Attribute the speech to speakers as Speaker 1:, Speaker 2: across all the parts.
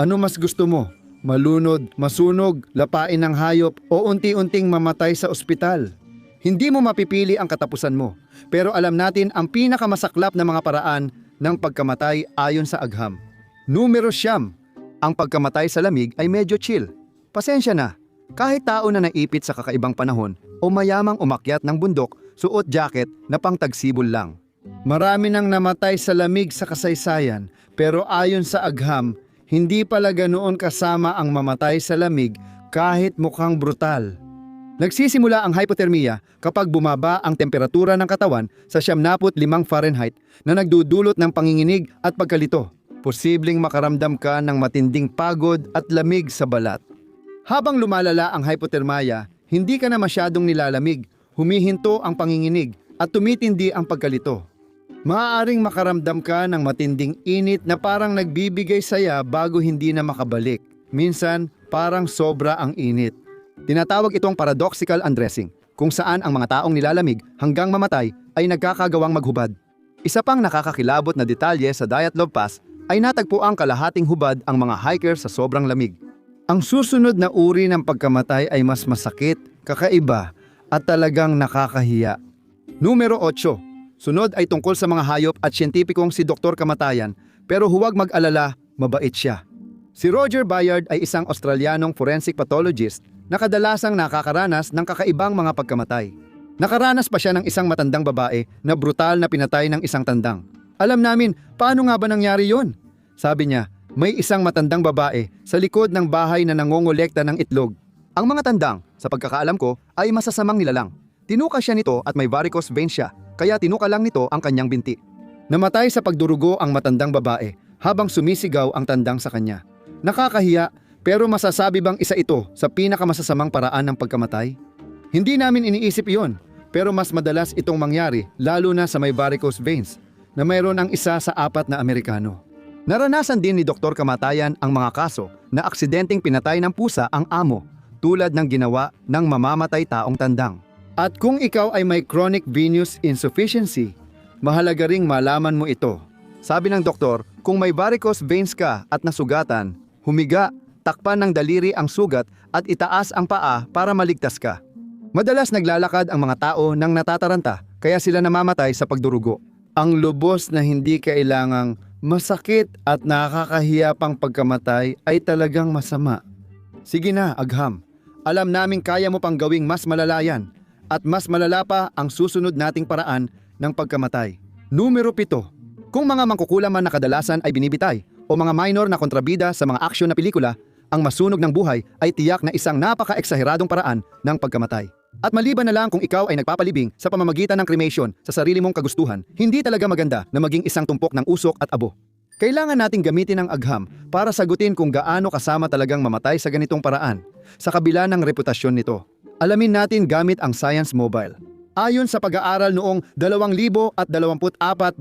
Speaker 1: Ano mas gusto mo? Malunod, masunog, lapain ng hayop o unti-unting mamatay sa ospital? Hindi mo mapipili ang katapusan mo, pero alam natin ang pinakamasaklap na mga paraan ng pagkamatay ayon sa agham. Numero 9. Ang pagkamatay sa lamig ay medyo chill. Pasensya na, kahit tao na naipit sa kakaibang panahon o mayamang umakyat ng bundok, suot jacket na pangtagsibol lang. Marami nang namatay sa lamig sa kasaysayan, pero ayon sa agham, hindi pala ganoon kasama ang mamatay sa lamig kahit mukhang brutal. Nagsisimula ang hypothermia kapag bumaba ang temperatura ng katawan sa 95 Fahrenheit na nagdudulot ng panginginig at pagkalito. Posibleng makaramdam ka ng matinding pagod at lamig sa balat. Habang lumalala ang hypothermia, hindi ka na masyadong nilalamig, humihinto ang panginginig at tumitindi ang pagkalito. Maaaring makaramdam ka ng matinding init na parang nagbibigay saya bago hindi na makabalik. Minsan, parang sobra ang init. Tinatawag itong paradoxical undressing, kung saan ang mga taong nilalamig hanggang mamatay ay nagkakagawang maghubad. Isa pang nakakakilabot na detalye sa Dyatlov Pass ay natagpuang kalahating hubad ang mga hiker sa sobrang lamig. Ang susunod na uri ng pagkamatay ay mas masakit, kakaiba, at talagang nakakahiya. Numero 8. Sunod ay tungkol sa mga hayop at siyentipikong si Dr. Kamatayan, pero huwag mag-alala, mabait siya. Si Roger Bayard ay isang Australianong forensic pathologist na kadalasang nakakaranas ng kakaibang mga pagkamatay. Nakaranas pa siya ng isang matandang babae na brutal na pinatay ng isang tandang. Alam namin, paano nga ba nangyari yon? Sabi niya, may isang matandang babae sa likod ng bahay na nangongolekta ng itlog. Ang mga tandang, sa pagkakaalam ko, ay masasamang nilalang. Tinuka siya nito at may varicose veins siya, kaya tinuka lang nito ang kanyang binti. Namatay sa pagdurugo ang matandang babae habang sumisigaw ang tandang sa kanya. Nakakahiya, pero masasabi bang isa ito sa pinakamasasamang paraan ng pagkamatay? Hindi namin iniisip iyon, pero mas madalas itong mangyari lalo na sa may varicose veins na mayroon ang isa sa 4 na Amerikano. Naranasan din ni Dr. Kamatayan ang mga kaso na aksidenteng pinatay ng pusa ang amo tulad ng ginawa ng mamamatay taong tandang. At kung ikaw ay may chronic venous insufficiency, mahalaga ring malaman mo ito. Sabi ng doktor, kung may varicose veins ka at nasugatan, humiga, takpan ng daliri ang sugat at itaas ang paa para maligtas ka. Madalas naglalakad ang mga tao nang natataranta, kaya sila namamatay sa pagdurugo. Ang lubos na hindi kailangang masakit at nakakahiya pang pagkamatay ay talagang masama. Sige na, agham. Alam naming kaya mo pang gawing mas malalayan. At mas malala pa ang susunod nating paraan ng pagkamatay. Numero 7. Kung mga mangkukulam man na kadalasan ay binibitay o mga minor na kontrabida sa mga aksyon na pelikula, ang masunog ng buhay ay tiyak na isang napaka-eksaheradong paraan ng pagkamatay. At maliban na lang kung ikaw ay nagpapalibing sa pamamagitan ng cremation sa sarili mong kagustuhan, hindi talaga maganda na maging isang tumpok ng usok at abo. Kailangan nating gamitin ang agham para sagutin kung gaano kasama talagang mamatay sa ganitong paraan, sa kabila ng reputasyon nito. Alamin natin gamit ang Science Mobile. Ayon sa pag-aaral noong 2024,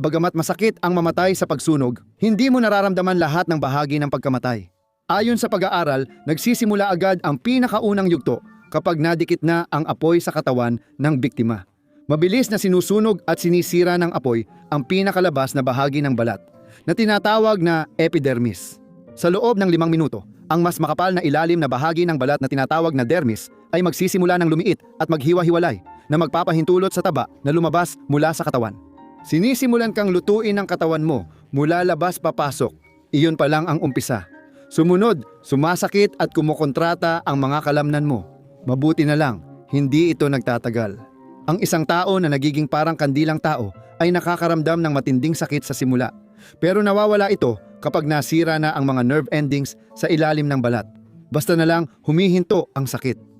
Speaker 1: bagamat masakit ang mamatay sa pagsunog, hindi mo nararamdaman lahat ng bahagi ng pagkamatay. Ayon sa pag-aaral, nagsisimula agad ang pinakaunang yugto kapag nadikit na ang apoy sa katawan ng biktima. Mabilis na sinusunog at sinisira ng apoy ang pinakalabas na bahagi ng balat, na tinatawag na epidermis. Sa loob ng 5 minuto, ang mas makapal na ilalim na bahagi ng balat na tinatawag na dermis ay magsisimula ng lumiit at maghiwa-hiwalay na magpapahintulot sa taba na lumabas mula sa katawan. Sinisimulan kang lutuin ang katawan mo mula labas papasok. Iyon pa lang ang umpisa. Sumunod, sumasakit at kumukontrata ang mga kalamnan mo. Mabuti na lang, hindi ito nagtatagal. Ang isang tao na nagiging parang kandilang tao ay nakakaramdam ng matinding sakit sa simula. Pero nawawala ito kapag nasira na ang mga nerve endings sa ilalim ng balat. Basta na lang humihinto ang sakit.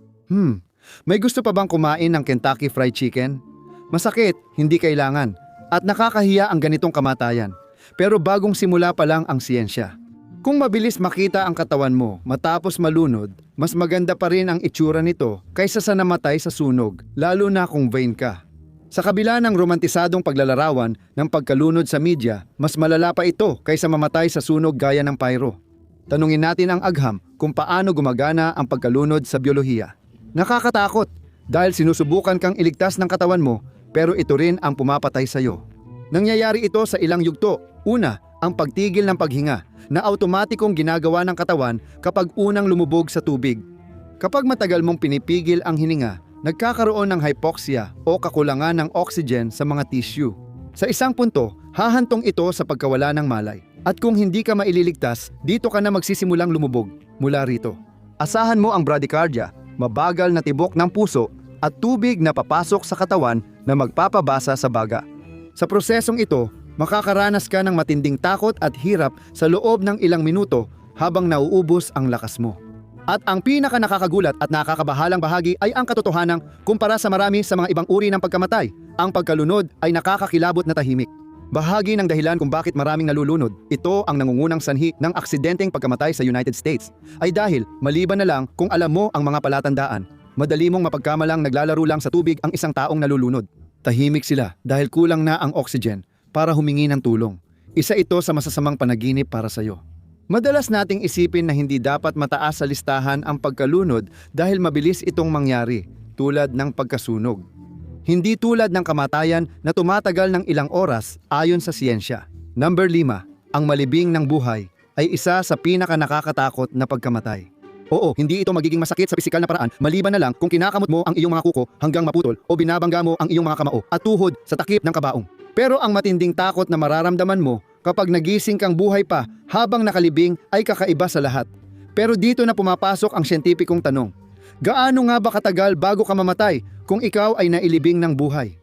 Speaker 1: May gusto pa bang kumain ng Kentucky Fried Chicken? Masakit, hindi kailangan. At nakakahiya ang ganitong kamatayan. Pero bagong simula pa lang ang siyensya. Kung mabilis makita ang katawan mo matapos malunod, mas maganda pa rin ang itsura nito kaysa sa namatay sa sunog, lalo na kung vain ka. Sa kabila ng romantisadong paglalarawan ng pagkalunod sa media, mas malala pa ito kaysa mamatay sa sunog gaya ng pyro. Tanungin natin ang agham kung paano gumagana ang pagkalunod sa biolohiya. Nakakatakot dahil sinusubukan kang iligtas ng katawan mo pero ito rin ang pumapatay sa iyo. Nangyayari ito sa ilang yugto. Una, ang pagtigil ng paghinga na automatikong ginagawa ng katawan kapag unang lumubog sa tubig. Kapag matagal mong pinipigil ang hininga, nagkakaroon ng hypoxia o kakulangan ng oxygen sa mga tissue. Sa isang punto, hahantong ito sa pagkawala ng malay. At kung hindi ka maililigtas, dito ka na magsisimulang lumubog mula rito. Asahan mo ang bradycardia, mabagal na tibok ng puso at tubig na papasok sa katawan na magpapabasa sa baga. Sa prosesong ito, makakaranas ka ng matinding takot at hirap sa loob ng ilang minuto habang nauubos ang lakas mo. At ang pinaka nakakagulat at nakakabahalang bahagi ay ang katotohanang kumpara sa marami sa mga ibang uri ng pagkamatay, ang pagkalunod ay nakakakilabot na tahimik. Bahagi ng dahilan kung bakit maraming nalulunod, ito ang nangungunang sanhi ng aksidenteng pagkamatay sa United States, ay dahil maliban na lang kung alam mo ang mga palatandaan, madali mong mapagkamalang naglalaro lang sa tubig ang isang taong nalulunod. Tahimik sila dahil kulang na ang oxygen para humingi ng tulong. Isa ito sa masasamang panaginip para sa iyo. Madalas nating isipin na hindi dapat mataas sa listahan ang pagkalunod dahil mabilis itong mangyari, tulad ng pagkasunog. Hindi tulad ng kamatayan na tumatagal ng ilang oras ayon sa siyensya. Number 5, ang malibing ng buhay ay isa sa pinaka nakakatakot na pagkamatay. Oo, hindi ito magiging masakit sa pisikal na paraan maliban na lang kung kinakamot mo ang iyong mga kuko hanggang maputol o binabangga mo ang iyong mga kamao at tuhod sa takip ng kabaong. Pero ang matinding takot na mararamdaman mo kapag nagising kang buhay pa habang nakalibing ay kakaiba sa lahat. Pero dito na pumapasok ang siyentipikong tanong. Gaano nga ba katagal bago ka mamatay kung ikaw ay nailibing ng buhay?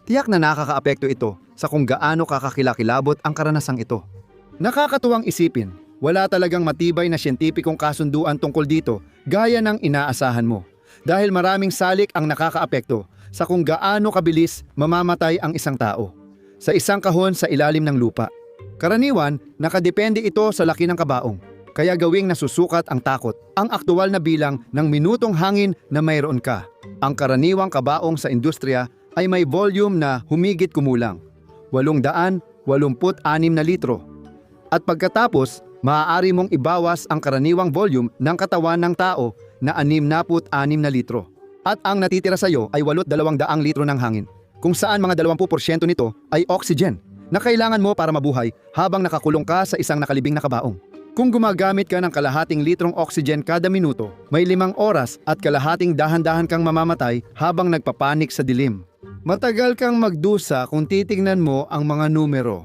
Speaker 1: Tiyak na nakakaapekto ito sa kung gaano kakakilakilabot ang karanasang ito. Nakakatuwang isipin. Wala talagang matibay na siyentipikong kasunduan tungkol dito gaya ng inaasahan mo. Dahil maraming salik ang nakakaapekto sa kung gaano kabilis mamamatay ang isang tao sa isang kahon sa ilalim ng lupa. Karaniwan, nakadepende ito sa laki ng kabaong. Kaya gawing nasusukat ang takot, ang aktual na bilang ng minutong hangin na mayroon ka. Ang karaniwang kabaong sa industriya ay may volume na humigit kumulang 886 na litro. At pagkatapos, maaari mong ibawas ang karaniwang volume ng katawan ng tao na 66 na litro. At ang natitira sa iyo ay 8,200 litro ng hangin, kung saan mga 20% nito ay oxygen na kailangan mo para mabuhay habang nakakulong ka sa isang nakalibing na kabaong. Kung gumagamit ka ng kalahating litrong oxygen kada minuto, may 5 oras at kalahating dahan-dahan kang mamamatay habang nagpapanik sa dilim. Matagal kang magdusa kung titingnan mo ang mga numero.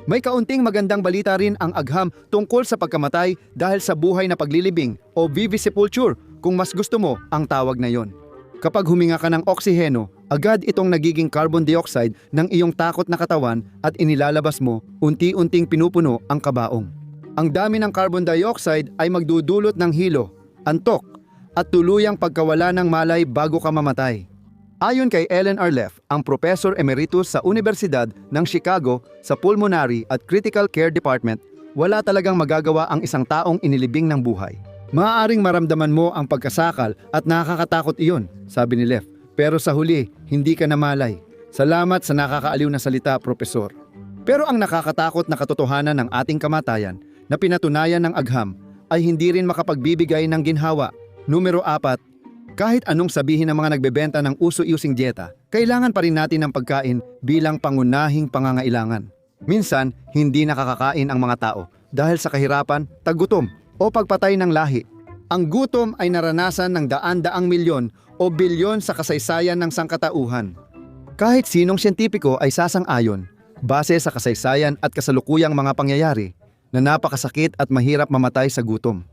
Speaker 1: May kaunting magandang balita rin ang agham tungkol sa pagkamatay dahil sa buhay na paglilibing o vivisipulture kung mas gusto mo ang tawag na yon. Kapag huminga ka ng oksiheno, agad itong nagiging carbon dioxide ng iyong takot na katawan at inilalabas mo, unti-unting pinupuno ang kabaong. Ang dami ng carbon dioxide ay magdudulot ng hilo, antok, at tuluyang pagkawala ng malay bago ka mamatay. Ayon kay Ellen Arlef, ang Professor Emeritus sa Universidad ng Chicago sa Pulmonary at Critical Care Department, wala talagang magagawa ang isang taong inilibing ng buhay. Maaaring maramdaman mo ang pagkasakal at nakakatakot iyon, sabi ni Leff. Pero sa huli, hindi ka namalay. Salamat sa nakakaaliw na salita, Profesor. Pero ang nakakatakot na katotohanan ng ating kamatayan na pinatunayan ng agham ay hindi rin makapagbibigay ng ginhawa. Numero 4, kahit anong sabihin ng mga nagbebenta ng uso-using dieta, kailangan pa rin natin ng pagkain bilang pangunahing pangangailangan. Minsan, hindi nakakakain ang mga tao dahil sa kahirapan, tagutom o pagpatay ng lahi. Ang gutom ay naranasan ng daan-daang milyon o bilyon sa kasaysayan ng sangkatauhan. Kahit sinong siyentipiko ay sasang-ayon, base sa kasaysayan at kasalukuyang mga pangyayari, na napakasakit at mahirap mamatay sa gutom.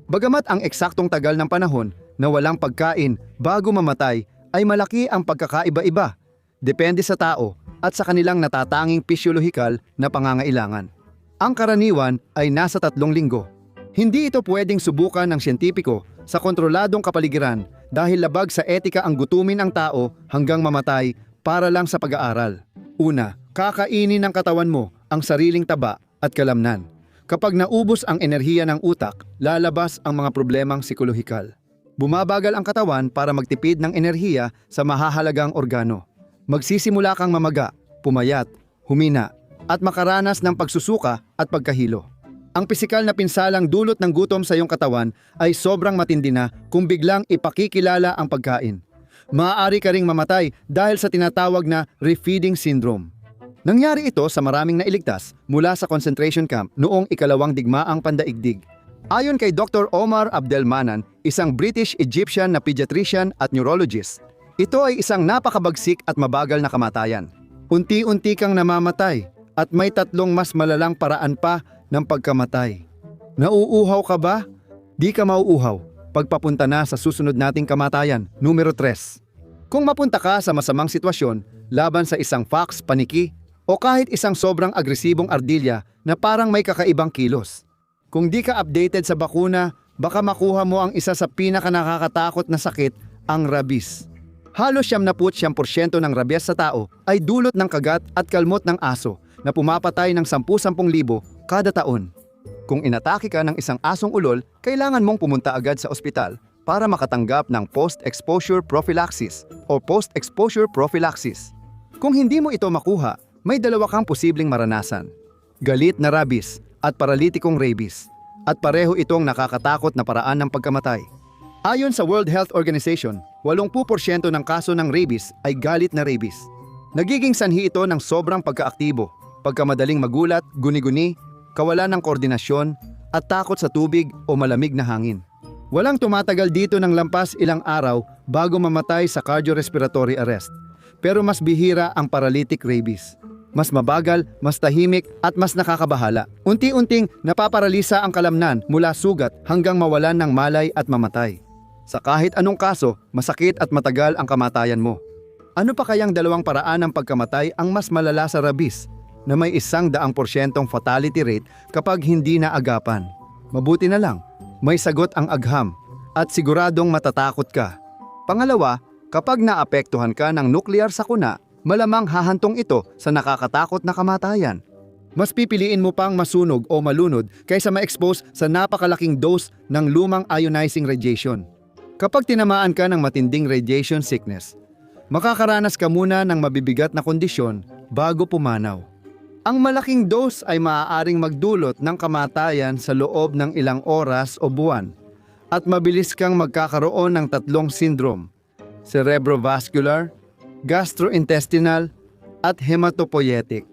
Speaker 1: Bagamat ang eksaktong tagal ng panahon na walang pagkain bago mamatay ay malaki ang pagkakaiba-iba, depende sa tao at sa kanilang natatanging pisyolohikal na pangangailangan. Ang karaniwan ay nasa 3 linggo. Hindi ito pwedeng subukan ng siyentipiko sa kontroladong kapaligiran dahil labag sa etika ang gutumin ang tao hanggang mamatay para lang sa pag-aaral. Una, kakainin ng katawan mo ang sariling taba at kalamnan. Kapag naubos ang enerhiya ng utak, lalabas ang mga problemang psikolohikal. Bumabagal ang katawan para magtipid ng enerhiya sa mahahalagang organo. Magsisimula kang mamaga, pumayat, humina, at makaranas ng pagsusuka at pagkahilo. Ang pisikal na pinsalang dulot ng gutom sa iyong katawan ay sobrang matindi na kung biglang ipakikilala ang pagkain. Maaari ka ring mamatay dahil sa tinatawag na refeeding syndrome. Nangyari ito sa maraming nailigtas mula sa concentration camp noong ikalawang digmaang pandaigdig. Ayon kay Dr. Omar Abdelmanan, isang British-Egyptian na pediatrician at neurologist, ito ay isang napakabagsik at mabagal na kamatayan. Unti-unti kang namamatay at may tatlong mas malalang paraan pa ng pagkamatay. Nauuhaw ka ba? Di ka mauuhaw pagpapunta na sa susunod nating kamatayan, numero 3. Kung mapunta ka sa masamang sitwasyon laban sa isang fox, paniki, o kahit isang sobrang agresibong ardilya na parang may kakaibang kilos. Kung di ka updated sa bakuna, baka makuha mo ang isa sa pinakanakakatakot na sakit, ang rabies. Halos 99% ng rabies sa tao ay dulot ng kagat at kalmot ng aso na pumapatay ng 10,000 kada taon. Kung inatake ka ng isang asong ulol, kailangan mong pumunta agad sa ospital para makatanggap ng post-exposure prophylaxis o post-exposure prophylaxis. Kung hindi mo ito makuha, may dalawa kang posibleng maranasan: galit na rabies at paralitikong rabies. At pareho itong nakakatakot na paraan ng pagkamatay. Ayon sa World Health Organization, 80% ng kaso ng rabies ay galit na rabies. Nagiging sanhi ito ng sobrang pagkaaktibo, pagkamadaling magulat, guni-guni, kawalan ng koordinasyon, at takot sa tubig o malamig na hangin. Walang tumatagal dito ng lampas ilang araw bago mamatay sa cardiorespiratory arrest. Pero mas bihira ang paralytic rabies. Mas mabagal, mas tahimik, at mas nakakabahala. Unti-unting napaparalisa ang kalamnan mula sugat hanggang mawalan ng malay at mamatay. Sa kahit anong kaso, masakit at matagal ang kamatayan mo. Ano pa kayang dalawang paraan ng pagkamatay ang mas malala sa rabies na may 100% fatality rate kapag hindi naagapan? Mabuti na lang, may sagot ang agham at siguradong matatakot ka. Pangalawa, kapag naapektuhan ka ng nuclear sakuna, malamang hahantong ito sa nakakatakot na kamatayan. Mas pipiliin mo pang masunog o malunod kaysa ma-expose sa napakalaking dose ng lumang ionizing radiation. Kapag tinamaan ka ng matinding radiation sickness, makakaranas ka muna ng mabibigat na kondisyon bago pumanaw. Ang malaking dose ay maaaring magdulot ng kamatayan sa loob ng ilang oras o buwan at mabilis kang magkakaroon ng 3 syndrome: cerebrovascular, gastrointestinal, at hematopoietic.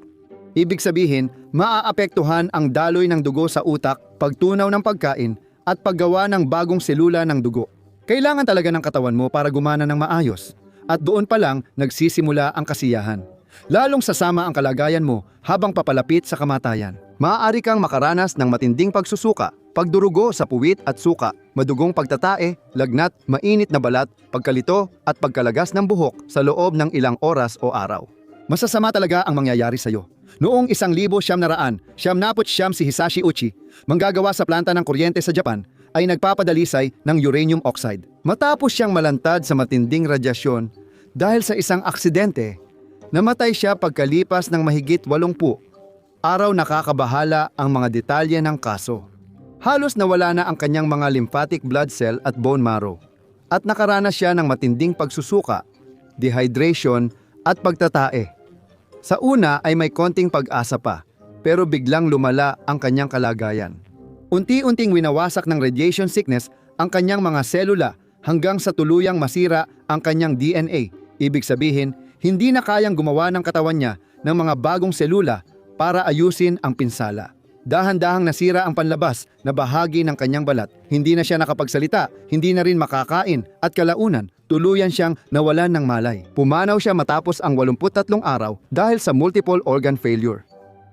Speaker 1: Ibig sabihin, maaapektuhan ang daloy ng dugo sa utak, pagtunaw ng pagkain, at paggawa ng bagong selula ng dugo. Kailangan talaga ng katawan mo para gumana ng maayos, at doon pa lang nagsisimula ang kasiyahan. Lalong sasama ang kalagayan mo habang papalapit sa kamatayan. Maaari kang makaranas ng matinding pagsusuka, pagdurugo sa puwit at suka, madugong pagtatae, lagnat, mainit na balat, pagkalito at pagkalagas ng buhok sa loob ng ilang oras o araw. Masasama talaga ang mangyayari sa iyo. Noong 1900, si Hisashi Uchi, manggagawa sa planta ng kuryente sa Japan, ay nagpapadalisay ng uranium oxide. Matapos siyang malantad sa matinding radyasyon dahil sa isang aksidente, namatay siya pagkalipas ng mahigit 80 araw. Nakakabahala ang mga detalye ng kaso. Halos nawala na ang kanyang mga lymphatic blood cell at bone marrow, at nakaranas siya ng matinding pagsusuka, dehydration at pagtatae. Sa una ay may konting pag-asa pa, pero biglang lumala ang kanyang kalagayan. Unti-unting winawasak ng radiation sickness ang kanyang mga selula hanggang sa tuluyang masira ang kanyang DNA. Ibig sabihin, hindi na kayang gumawa ng katawan niya ng mga bagong selula para ayusin ang pinsala. Dahan-dahang nasira ang panlabas na bahagi ng kanyang balat. Hindi na siya nakapagsalita, hindi na rin makakain, at kalaunan, tuluyan siyang nawalan ng malay. Pumanaw siya matapos ang 83 araw dahil sa multiple organ failure.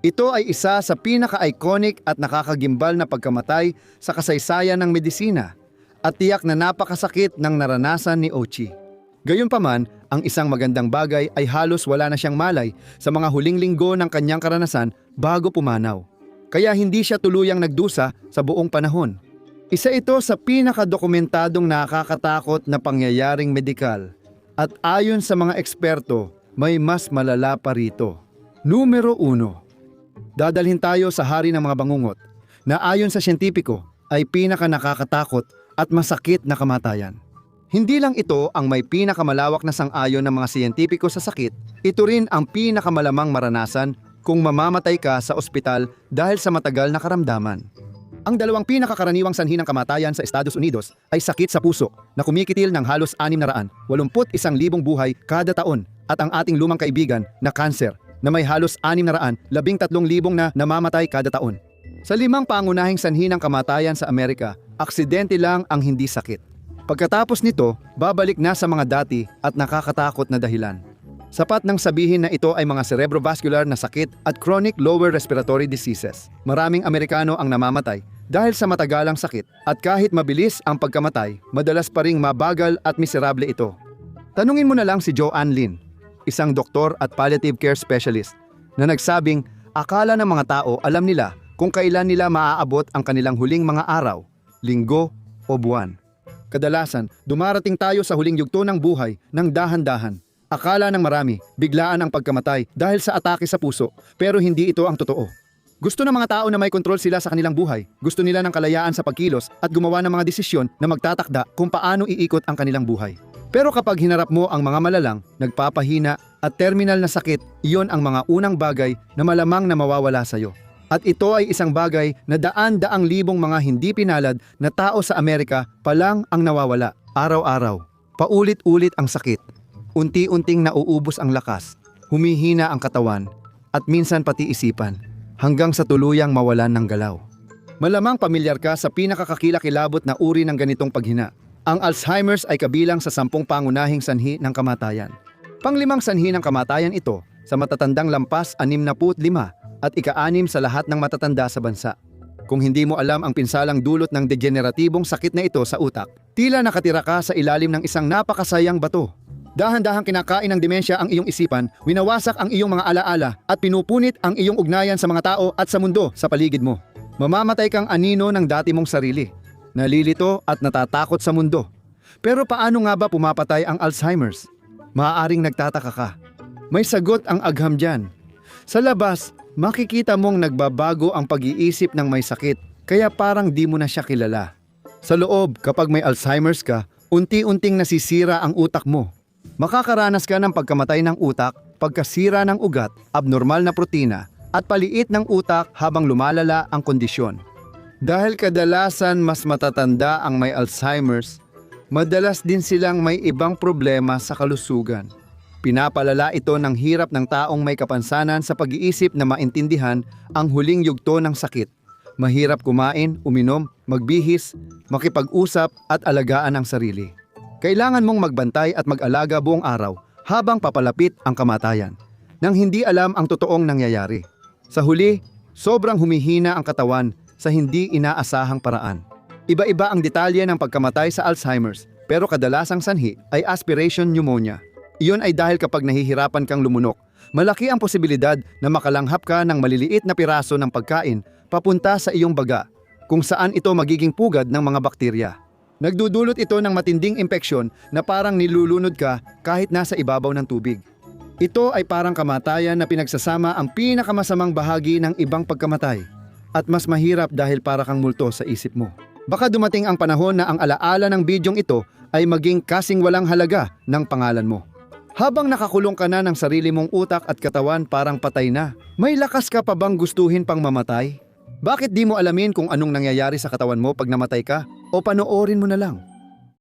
Speaker 1: Ito ay isa sa pinaka-iconic at nakakagimbal na pagkamatay sa kasaysayan ng medisina at tiyak na napakasakit ng naranasan ni Ochi. Gayunpaman, ang isang magandang bagay ay halos wala na siyang malay sa mga huling linggo ng kanyang karanasan bago pumanaw. Kaya hindi siya tuluyang nagdusa sa buong panahon. Isa ito sa pinakadokumentadong nakakatakot na pangyayaring medikal. At ayon sa mga eksperto, may mas malala pa rito. Numero 1. Dadalhin tayo sa hari ng mga bangungot na ayon sa siyentipiko ay pinaka-nakakatakot at masakit na kamatayan. Hindi lang ito ang may pinakamalawak na sang-ayon ng mga siyentipiko sa sakit, ito rin ang pinakamalamang maranasan kung mamamatay ka sa ospital dahil sa matagal na karamdaman. Ang dalawang pinakakaraniwang sanhi ng kamatayan sa Estados Unidos ay sakit sa puso na kumikitil ng halos 681,000 buhay kada taon at ang ating lumang kaibigan na kanser na may halos 613,000 na namamatay kada taon. Sa 5 pangunahing sanhi ng kamatayan sa Amerika, aksidente lang ang hindi sakit. Pagkatapos nito, babalik na sa mga dati at nakakatakot na dahilan. Sapat nang sabihin na ito ay mga cerebrovascular na sakit at chronic lower respiratory diseases. Maraming Amerikano ang namamatay dahil sa matagalang sakit at kahit mabilis ang pagkamatay, madalas pa ring mabagal at miserable ito. Tanungin mo na lang si Joanne Lin, isang doktor at palliative care specialist, na nagsabing akala ng mga tao alam nila kung kailan nila maaabot ang kanilang huling mga araw, linggo o buwan. Kadalasan, dumarating tayo sa huling yugto ng buhay ng dahan-dahan. Akala ng marami, biglaan ang pagkamatay dahil sa atake sa puso, pero hindi ito ang totoo. Gusto ng mga tao na may kontrol sila sa kanilang buhay. Gusto nila ng kalayaan sa pagkilos at gumawa ng mga desisyon na magtatakda kung paano iikot ang kanilang buhay. Pero kapag hinarap mo ang mga malalang, nagpapahina at terminal na sakit, iyon ang mga unang bagay na malamang na mawawala sa iyo. At ito ay isang bagay na daan-daang libong mga hindi pinalad na tao sa Amerika pa lang ang nawawala, araw-araw. Paulit-ulit ang sakit. Unti-unting nauubos ang lakas, humihina ang katawan, at minsan pati isipan, hanggang sa tuluyang mawalan ng galaw. Malamang pamilyar ka sa pinakakakilakilabot na uri ng ganitong paghina. Ang Alzheimer's ay kabilang sa 10 pangunahing sanhi ng kamatayan. Pang-5 sanhi ng kamatayan ito sa matatandang lampas 65 at ika-6 sa lahat ng matatanda sa bansa. Kung hindi mo alam ang pinsalang dulot ng degeneratibong sakit na ito sa utak, tila nakatira ka sa ilalim ng isang napakasayang bato. Dahan-dahang kinakain ng demensya ang iyong isipan, winawasak ang iyong mga alaala at pinupunit ang iyong ugnayan sa mga tao at sa mundo sa paligid mo. Mamamatay kang anino ng dati mong sarili. Nalilito at natatakot sa mundo. Pero paano nga ba pumapatay ang Alzheimer's? Maaaring nagtataka ka. May sagot ang agham dyan. Sa labas, makikita mong nagbabago ang pag-iisip ng may sakit, kaya parang di mo na siya kilala. Sa loob, kapag may Alzheimer's ka, unti-unting nasisira ang utak mo. Makakaranas ka ng pagkamatay ng utak, pagkasira ng ugat, abnormal na protina, at paliit ng utak habang lumalala ang kondisyon. Dahil kadalasan mas matatanda ang may Alzheimer's, madalas din silang may ibang problema sa kalusugan. Pinapalala ito ng hirap ng taong may kapansanan sa pag-iisip na maintindihan ang huling yugto ng sakit. Mahirap kumain, uminom, magbihis, makipag-usap at alagaan ang sarili. Kailangan mong magbantay at mag-alaga buong araw habang papalapit ang kamatayan, nang hindi alam ang totoong nangyayari. Sa huli, sobrang humihina ang katawan sa hindi inaasahang paraan. Iba-iba ang detalye ng pagkamatay sa Alzheimer's, pero kadalasang sanhi ay aspiration pneumonia. Iyon ay dahil kapag nahihirapan kang lumunok, malaki ang posibilidad na makalanghap ka ng maliliit na piraso ng pagkain papunta sa iyong baga, kung saan ito magiging pugad ng mga bakterya. Nagdudulot ito ng matinding impeksyon na parang nilulunod ka kahit nasa ibabaw ng tubig. Ito ay parang kamatayan na pinagsasama ang pinakamasamang bahagi ng ibang pagkamatay at mas mahirap dahil para kang multo sa isip mo. Baka dumating ang panahon na ang alaala ng bidyong ito ay maging kasing walang halaga ng pangalan mo. Habang nakakulong ka na ng sarili mong utak at katawan parang patay na, may lakas ka pa bang gustuhin pang mamatay? Bakit di mo alamin kung anong nangyayari sa katawan mo pag namatay ka? O panoorin mo na lang?